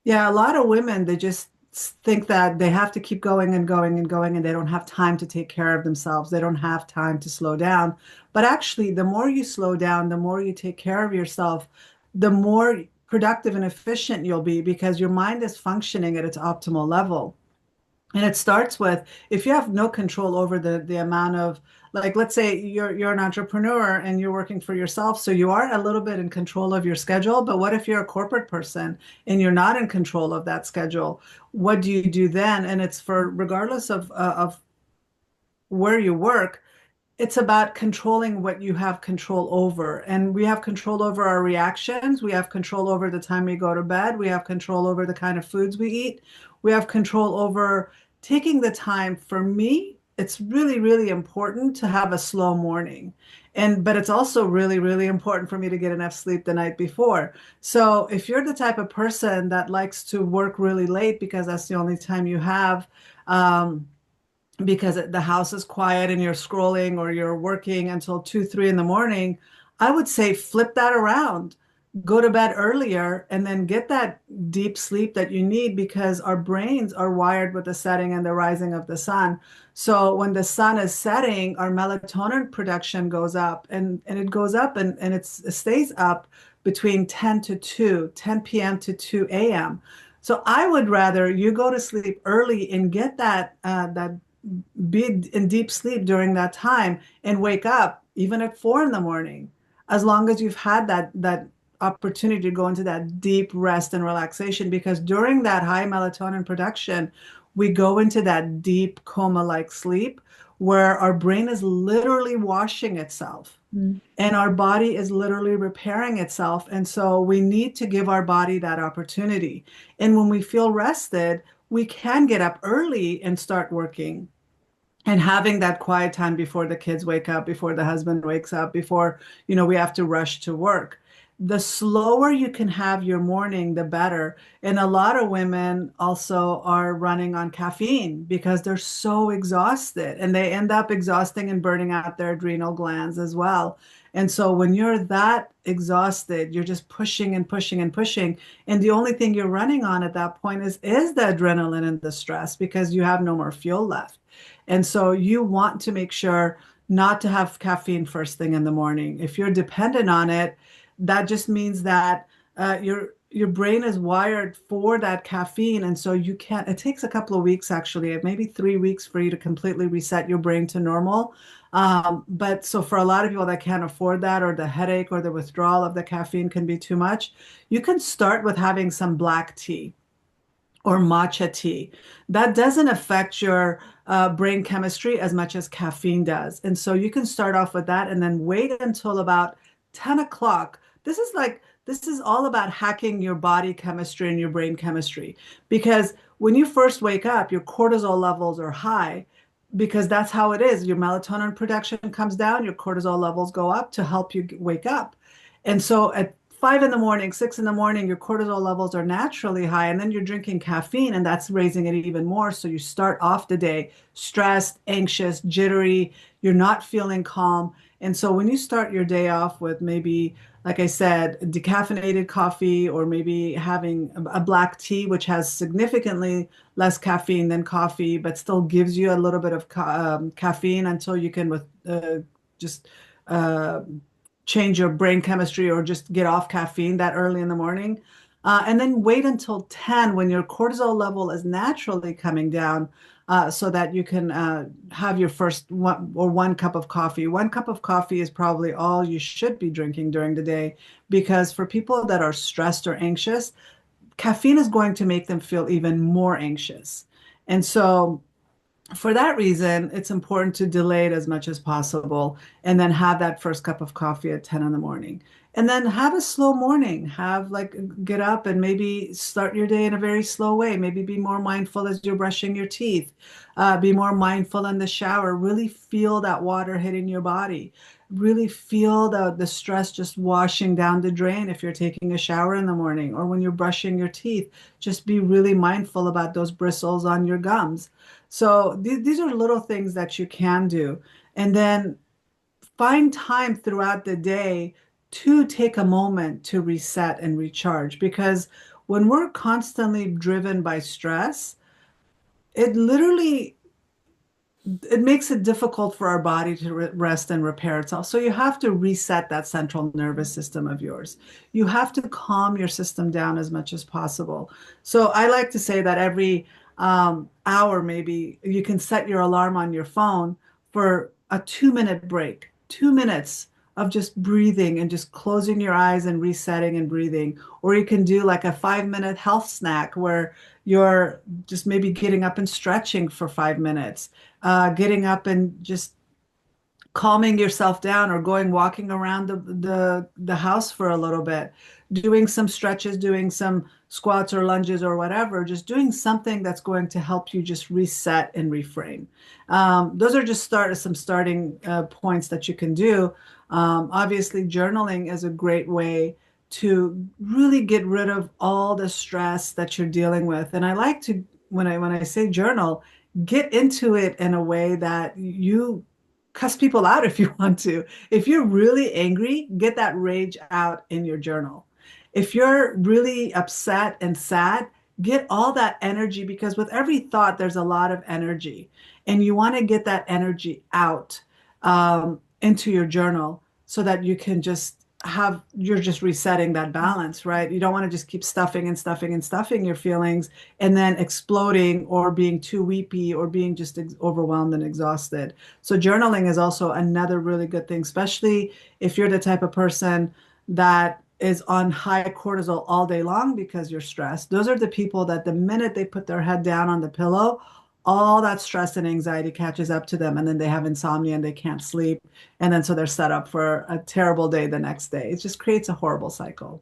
Yeah, a lot of women, they just think that they have to keep going and going and going, and they don't have time to take care of themselves. They don't have time to slow down. But actually, the more you slow down, the more you take care of yourself, the more productive and efficient you'll be because your mind is functioning at its optimal level. And it starts with if you have no control over the amount of like let's say you're an entrepreneur and you're working for yourself, so you are a little bit in control of your schedule, but what if you're a corporate person and you're not in control of that schedule? What do you do then? And it's for regardless of where you work, it's about controlling what you have control over. And we have control over our reactions. We have control over the time we go to bed. We have control over the kind of foods we eat. We have control over taking the time. For me, it's really, really important to have a slow morning. But it's also really, really important for me to get enough sleep the night before. So if you're the type of person that likes to work really late because that's the only time you have, because the house is quiet and you're scrolling or you're working until 2, 3 in the morning, I would say flip that around. Go to bed earlier and then get that deep sleep that you need because our brains are wired with the setting and the rising of the sun. So when the sun is setting, our melatonin production goes up and it goes up and it stays up between 10 to 2, 10 p.m. to 2 a.m. So I would rather you go to sleep early and get that be in deep sleep during that time and wake up even at 4 in the morning, as long as you've had that opportunity to go into that deep rest and relaxation. Because during that high melatonin production, we go into that deep coma-like sleep where our brain is literally washing itself Mm. and our body is literally repairing itself. And so we need to give our body that opportunity. And when we feel rested, we can get up early and start working and having that quiet time before the kids wake up, before the husband wakes up, before, we have to rush to work. The slower you can have your morning, the better. And a lot of women also are running on caffeine because they're so exhausted and they end up exhausting and burning out their adrenal glands as well. And so when you're that exhausted, you're just pushing and pushing and pushing. And the only thing you're running on at that point is the adrenaline and the stress because you have no more fuel left. And so you want to make sure not to have caffeine first thing in the morning. If you're dependent on it, that just means that your brain is wired for that caffeine. And so you can't, it takes a couple of weeks, actually, maybe 3 weeks for you to completely reset your brain to normal. But so for a lot of people that can't afford that, or the headache or the withdrawal of the caffeine can be too much, you can start with having some black tea or matcha tea. That doesn't affect your brain chemistry as much as caffeine does. And so you can start off with that and then wait until about 10 o'clock. This is all about hacking your body chemistry and your brain chemistry. Because when you first wake up, your cortisol levels are high because that's how it is. Your melatonin production comes down, your cortisol levels go up to help you wake up. And so at 5 in the morning, 6 in the morning, your cortisol levels are naturally high, and then you're drinking caffeine, and that's raising it even more. So you start off the day stressed, anxious, jittery, you're not feeling calm. And so when you start your day off with maybe, like I said, decaffeinated coffee, or maybe having a black tea, which has significantly less caffeine than coffee, but still gives you a little bit of caffeine until you can just uh, change your brain chemistry or just get off caffeine that early in the morning. And then wait until 10 when your cortisol level is naturally coming down so that you can have your first 1 cup of coffee. 1 cup of coffee is probably all you should be drinking during the day because for people that are stressed or anxious, caffeine is going to make them feel even more anxious. And so for that reason, it's important to delay it as much as possible and then have that first cup of coffee at 10 in the morning. And then have a slow morning. Have like get up and maybe start your day in a very slow way. Maybe be more mindful as you're brushing your teeth. Be more mindful in the shower. Really feel that water hitting your body. Really feel the stress just washing down the drain if you're taking a shower in the morning or when you're brushing your teeth. Just be really mindful about those bristles on your gums. So these are little things that you can do. And then find time throughout the day to take a moment to reset and recharge because when we're constantly driven by stress, it literally it makes it difficult for our body to rest and repair itself. So you have to reset that central nervous system of yours. You have to calm your system down as much as possible. So I like to say that every hour, maybe you can set your alarm on your phone for a 2 minute break, 2 minutes of just breathing and just closing your eyes and resetting and breathing. Or you can do like a 5 minute health snack where you're just maybe getting up and stretching for 5 minutes, getting up and just calming yourself down, or going walking around the house for a little bit, doing some stretches, doing some squats or lunges or whatever, just doing something that's going to help you just reset and reframe. Those are just some starting points that you can do. Obviously, journaling is a great way to really get rid of all the stress that you're dealing with. And I like to, when I say journal, get into it in a way that you cuss people out if you want to. If you're really angry, get that rage out in your journal. If you're really upset and sad, get all that energy, because with every thought, there's a lot of energy. And you want to get that energy out into your journal so that you can just you're just resetting that balance, right? You don't want to just keep stuffing and stuffing and stuffing your feelings and then exploding or being too weepy or being just overwhelmed and exhausted. So journaling is also another really good thing, especially if you're the type of person that is on high cortisol all day long because you're stressed. Those are the people that the minute they put their head down on the pillow, all that stress and anxiety catches up to them, and then they have insomnia and they can't sleep. And then so they're set up for a terrible day the next day. It just creates a horrible cycle.